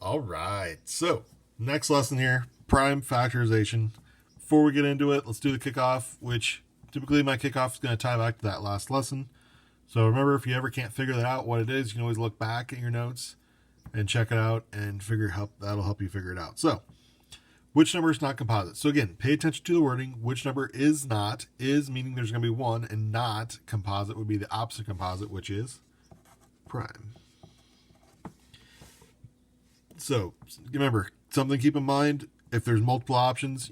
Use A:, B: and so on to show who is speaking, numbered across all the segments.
A: All right. So, next lesson here, prime factorization. Before we get into it, let's do the kickoff, which typically my kickoff is going to tie back to that last lesson. So remember, if you ever can't figure that out, what it is, you can always look back at your notes and check it out and that'll help you figure it out. So, which number is not composite? So again, pay attention to the wording. Which number is not, is meaning there's going to be one, and not composite would be the opposite composite, which is prime. So remember, something to keep in mind, if there's multiple options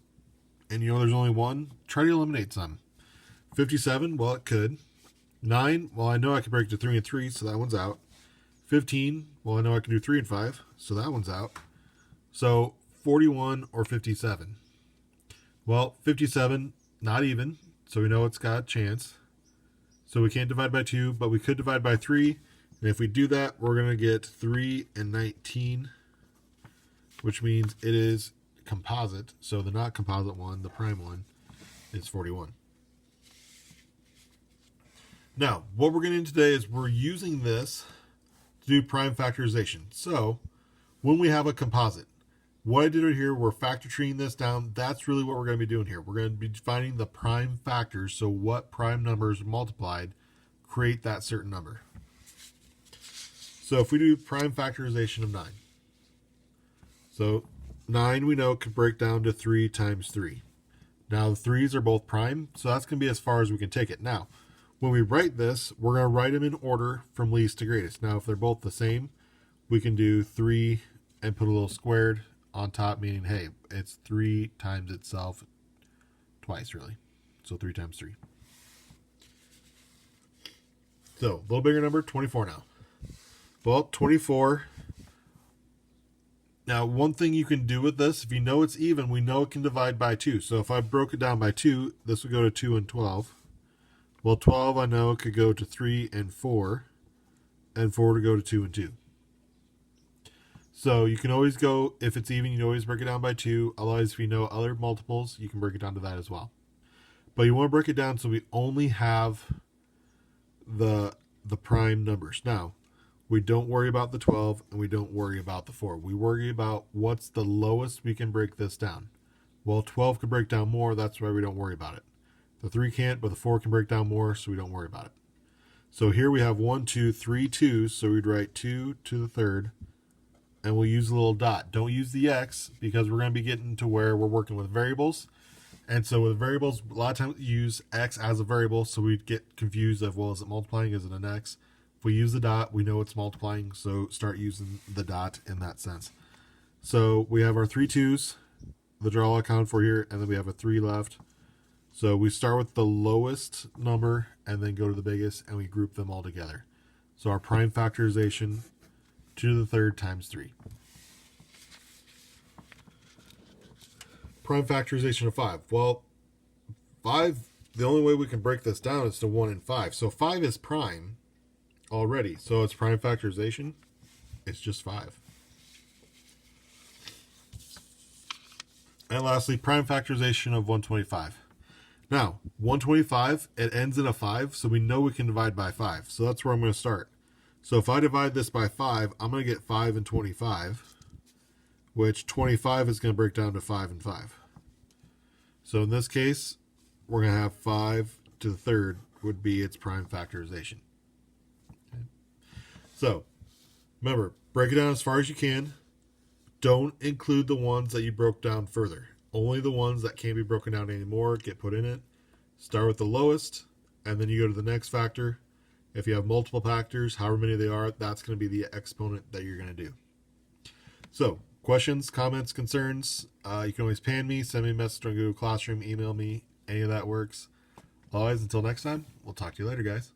A: and you know there's only one, try to eliminate some. 57, well, it could. 9, well, I know I can break to 3 and 3, so that one's out. 15, well, I know I can do 3 and 5, so that one's out. So 41 or 57. Well, 57, not even, so we know it's got a chance. So we can't divide by 2, but we could divide by 3. And if we do that, we're going to get 3 and 19, which means it is composite. So the not composite one, the prime one, is 41. Now, what we're going to do today is we're using this to do prime factorization. So when we have a composite, what I did right here, we're factor treeing this down. That's really what we're going to be doing here. We're going to be finding the prime factors. So what prime numbers multiplied create that certain number. So if we do prime factorization of 9. So 9 we know could break down to 3 times 3. Now the 3's are both prime, so that's going to be as far as we can take it. Now, when we write this, we're going to write them in order from least to greatest. Now, if they're both the same, we can do 3 and put a little squared on top, meaning, hey, it's 3 times itself twice, really. So 3 times 3. So, a little bigger number, 24 now. Well, 24. Now, one thing you can do with this, if you know it's even, we know it can divide by 2. So if I broke it down by 2, this would go to 2 and 12. Well, 12 I know could go to 3 and 4, and 4 to go to 2 and 2. So you can always go, if it's even, you can always break it down by 2. Otherwise, if you know other multiples, you can break it down to that as well. But you want to break it down so we only have the prime numbers. Now, we don't worry about the 12 and we don't worry about the 4. We worry about what's the lowest we can break this down. Well, 12 could break down more, that's why we don't worry about it. The 3 can't, but the 4 can break down more, so we don't worry about it. So here we have 1, 2, 3 2s, so we'd write 2 to the third, and we'll use a little dot. Don't use the x, because we're going to be getting to where we're working with variables. And so with variables, a lot of times we use x as a variable, so we'd get confused of, well, is it multiplying, is it an x? If we use the dot, we know it's multiplying, so start using the dot in that sense. So we have our 3 2s, that are all accounted for here, and then we have a 3 left. So we start with the lowest number and then go to the biggest, and we group them all together. So our prime factorization, 2 to the third times 3. Prime factorization of 5. Well, 5, the only way we can break this down is to 1 and 5. So 5 is prime already. So it's prime factorization. It's just 5. And lastly, prime factorization of 125. Now, 125, it ends in a 5, so we know we can divide by 5. So that's where I'm going to start. So if I divide this by 5, I'm going to get 5 and 25, which 25 is going to break down to 5 and 5. So in this case, we're going to have 5 to the third would be its prime factorization. Okay. So remember, break it down as far as you can. Don't include the ones that you broke down further. Only the ones that can't be broken down anymore get put in it. Start with the lowest, and then you go to the next factor. If you have multiple factors, however many they are, that's going to be the exponent that you're going to do. So, questions, comments, concerns, you can always pan me, send me a message on Google Classroom, email me, any of that works. Otherwise, until next time, we'll talk to you later, guys.